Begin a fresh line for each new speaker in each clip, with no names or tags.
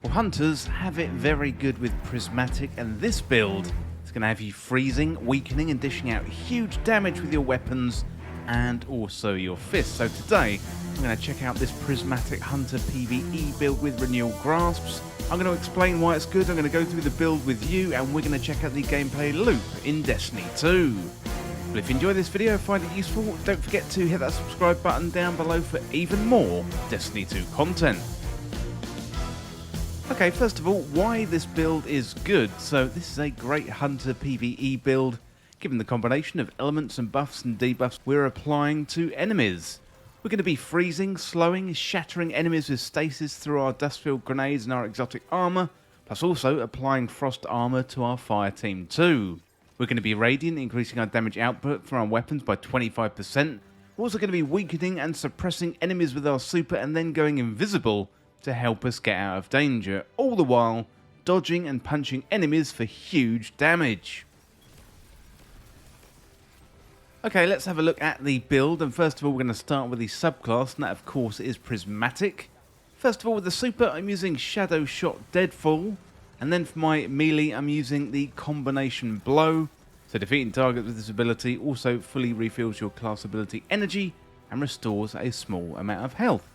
Well, hunters have it very good with Prismatic, and this build is going to have you freezing, weakening and dishing out huge damage with your weapons and also your fists. So today I'm going to check out this Prismatic Hunter PVE build with Renewal Grasps. I'm going to explain why it's good, I'm going to go through the build with you, and we're going to check out the gameplay loop in Destiny 2. But if you enjoy this video and find it useful, don't forget to hit that subscribe button down below for even more Destiny 2 content. Okay, first of all, why this build is good. So this is a great Hunter PVE build, given the combination of elements and buffs and debuffs we're applying to enemies. We're going to be freezing, slowing, shattering enemies with stasis through our dust-filled grenades and our exotic armor, plus also applying frost armor to our fire team too. We're going to be radiant, increasing our damage output from our weapons by 25%. We're also going to be weakening and suppressing enemies with our super and then going invisible to help us get out of danger, all the while dodging and punching enemies for huge damage. Okay, let's have a look at the build, and first of all we're going to start with the subclass, and that of course is Prismatic. First of all, with the super I'm using Shadow Shot Deadfall, and then for my melee I'm using the Combination Blow. So defeating targets with this ability also fully refills your class ability energy and restores a small amount of health.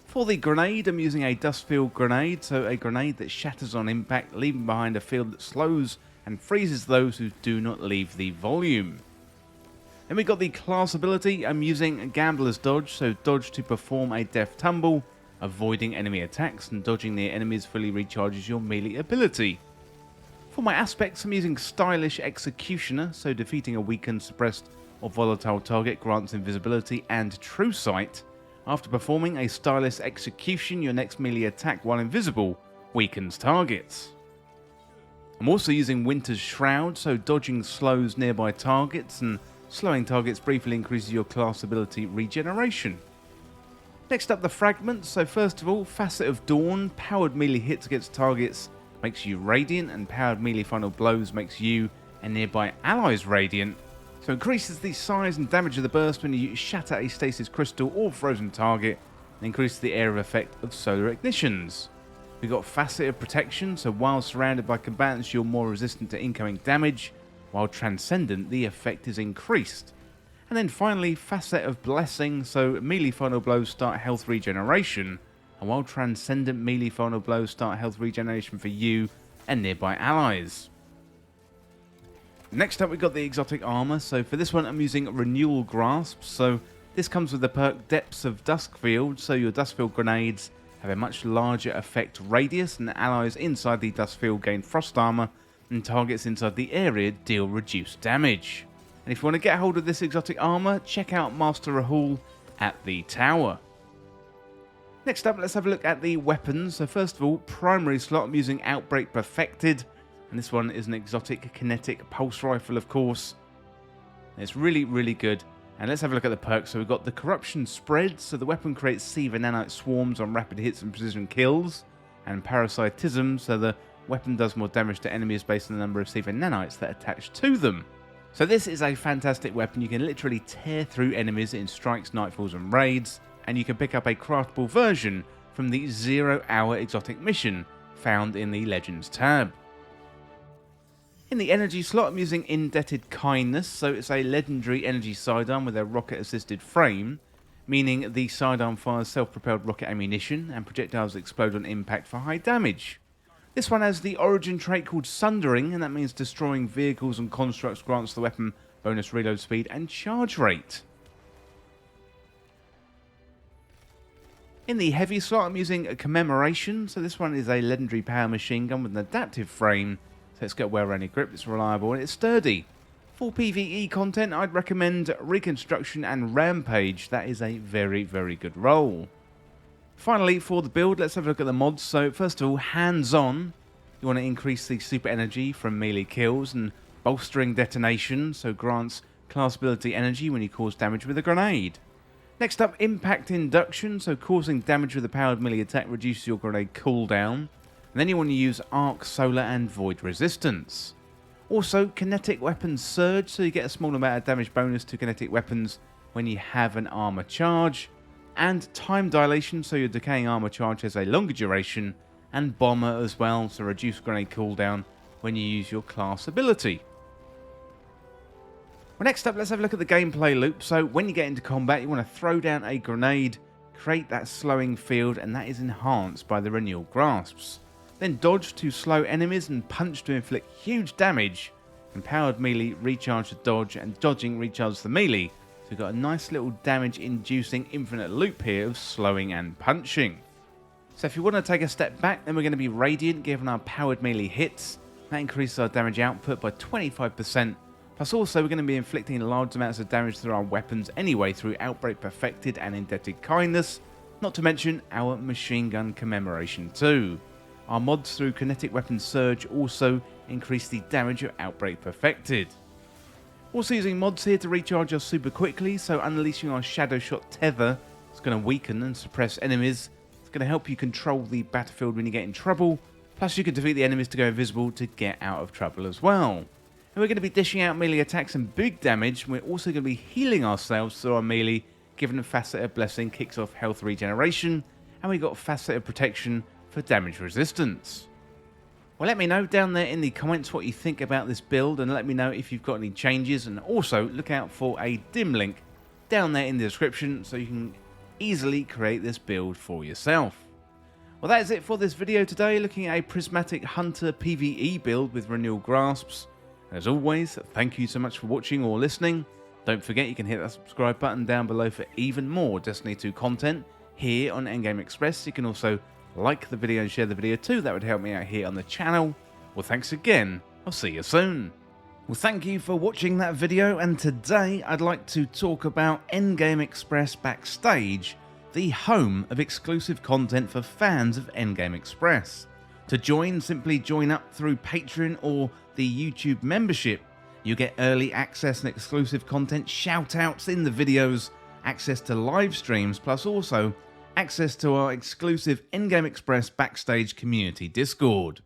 For the grenade, I'm using a dust-filled grenade, so a grenade that shatters on impact, leaving behind a field that slows and freezes those who do not leave the volume. Then we got the class ability. I'm using Gambler's Dodge, so dodge to perform a death tumble, avoiding enemy attacks, and dodging near enemies fully recharges your melee ability. For my aspects, I'm using Stylish Executioner, so defeating a weakened, suppressed or volatile target grants invisibility and true sight. After performing a Stylish Execution, your next melee attack while invisible weakens targets. I'm also using Winter's Shroud, so dodging slows nearby targets and slowing targets briefly increases your class ability regeneration. Next up, the fragments. So first of all, Facet of Dawn, powered melee hits against targets makes you radiant, and powered melee final blows makes you and nearby allies radiant. So increases the size and damage of the burst when you shatter a stasis crystal or frozen target, and increases the area of effect of solar ignitions. We've got Facet of Protection, so while surrounded by combatants you're more resistant to incoming damage, while Transcendent the effect is increased. And then finally, Facet of Blessing, so melee final blows start health regeneration, and while Transcendent melee final blows start health regeneration for you and nearby allies. Next up we've got the exotic armor, so for this one I'm using Renewal Grasps, so this comes with the perk Depths of Duskfield, so your Duskfield grenades have a much larger effect radius, and allies inside the Duskfield gain frost armor, and targets inside the area deal reduced damage. And if you want to get hold of this exotic armor, check out Master Rahul at the tower. Next up, let's have a look at the weapons. So first of all, primary slot, I'm using Outbreak Perfected, and this one is an exotic kinetic pulse rifle, of course. It's really, really good. And let's have a look at the perks. So we've got the Corruption Spread, so the weapon creates Seaver nanite swarms on rapid hits and precision kills, and Parasitism, so the weapon does more damage to enemies based on the number of Seaver nanites that attach to them. So this is a fantastic weapon. You can literally tear through enemies in strikes, nightfalls and raids, and you can pick up a craftable version from the 0 Hour exotic mission found in the Legends tab. In the energy slot, I'm using Indebted Kindness, so it's a legendary energy sidearm with a rocket-assisted frame, meaning the sidearm fires self-propelled rocket ammunition and projectiles explode on impact for high damage. This one has the origin trait called Sundering, and that means destroying vehicles and constructs grants the weapon bonus reload speed and charge rate. In the heavy slot, I'm using a Commemoration, so this one is a legendary power machine gun with an adaptive frame. So it's got well-rounded grip, it's reliable, and it's sturdy. For PvE content, I'd recommend Reconstruction and Rampage. That is a very, very good role. Finally, for the build, let's have a look at the mods. So first of all, hands-on. You want to increase the super energy from melee kills, and bolstering detonation, so grants class ability energy when you cause damage with a grenade. Next up, impact induction, so causing damage with a powered melee attack reduces your grenade cooldown. And then you want to use arc, solar and void resistance. Also, kinetic weapon surge, so you get a small amount of damage bonus to kinetic weapons when you have an armor charge. And time dilation, so your decaying armor charge has a longer duration and Bomber as well, so reduce grenade cooldown when you use your class ability. Well, next up, let's have a look at the gameplay loop. So when you get into combat, you want to throw down a grenade, create that slowing field, and that is enhanced by the Renewal Grasps. Then dodge to slow enemies and punch to inflict huge damage. Empowered melee recharge the dodge, and dodging recharges the melee. So we've got a nice little damage-inducing infinite loop here of slowing and punching. So if you want to take a step back, then we're going to be Radiant, given our powered melee hits. That increases our damage output by 25%. Plus also, we're going to be inflicting large amounts of damage through our weapons anyway through Outbreak Perfected and Indebted Kindness, not to mention our Machine Gun Commemoration too. Our mods through Kinetic Weapon Surge also increase the damage of Outbreak Perfected. Also using mods here to recharge us super quickly, so unleashing our Shadow Shot Tether is going to weaken and suppress enemies. It's going to help you control the battlefield when you get in trouble, plus you can defeat the enemies to go invisible to get out of trouble as well. And we're going to be dishing out melee attacks and big damage. We're also going to be healing ourselves through our melee, given Facet of Blessing kicks off health regeneration, and we got Facet of Protection for damage resistance. Well, let me know down there in the comments what you think about this build, and let me know if you've got any changes, and also look out for a dim link down there in the description so you can easily create this build for yourself. Well, that is it for this video today, looking at a Prismatic Hunter PVE build with Renewal Grasps. As always, thank you so much for watching or listening. Don't forget you can hit that subscribe button down below for even more Destiny 2 content here on Endgame Express. You can also like the video and share the video too, that would help me out here on the channel. Well, thanks again, I'll see you soon. Well, thank you for watching that video, and today I'd like to talk about Endgame Express Backstage, the home of exclusive content for fans of Endgame Express. To join, simply join up through Patreon or the YouTube membership. You get early access and exclusive content, shoutouts in the videos, access to live streams, plus also access to our exclusive Endgame Express Backstage community Discord.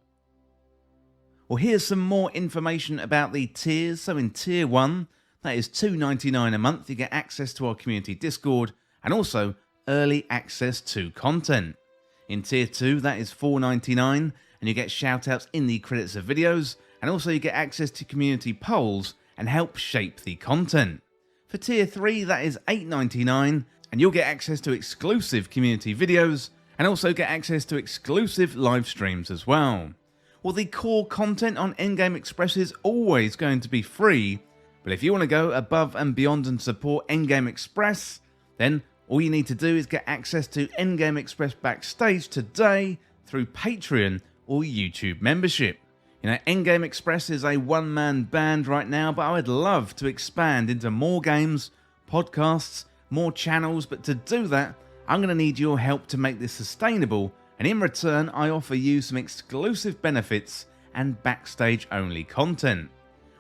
Well, here's some more information about the tiers. So in Tier 1, that is $2.99 a month, you get access to our community Discord and also early access to content. In Tier 2, that is $4.99, and you get shoutouts in the credits of videos, and also you get access to community polls and help shape the content. For Tier 3, that is $8.99, and you'll get access to exclusive community videos, and also get access to exclusive live streams as well. Well, the core content on Endgame Express is always going to be free, but if you want to go above and beyond and support Endgame Express, then all you need to do is get access to Endgame Express Backstage today through Patreon or YouTube membership. You know, Endgame Express is a one-man band right now, but I would love to expand into more games, podcasts, more channels, but to do that, I'm going to need your help to make this sustainable, and in return, I offer you some exclusive benefits and backstage-only content.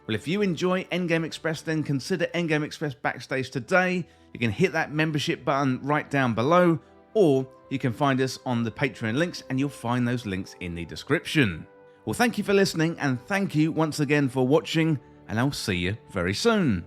Well, if you enjoy Endgame Express, then consider Endgame Express Backstage today. You can hit that membership button right down below, or you can find us on the Patreon links, and you'll find those links in the description. Well, thank you for listening, and thank you once again for watching, and I'll see you very soon.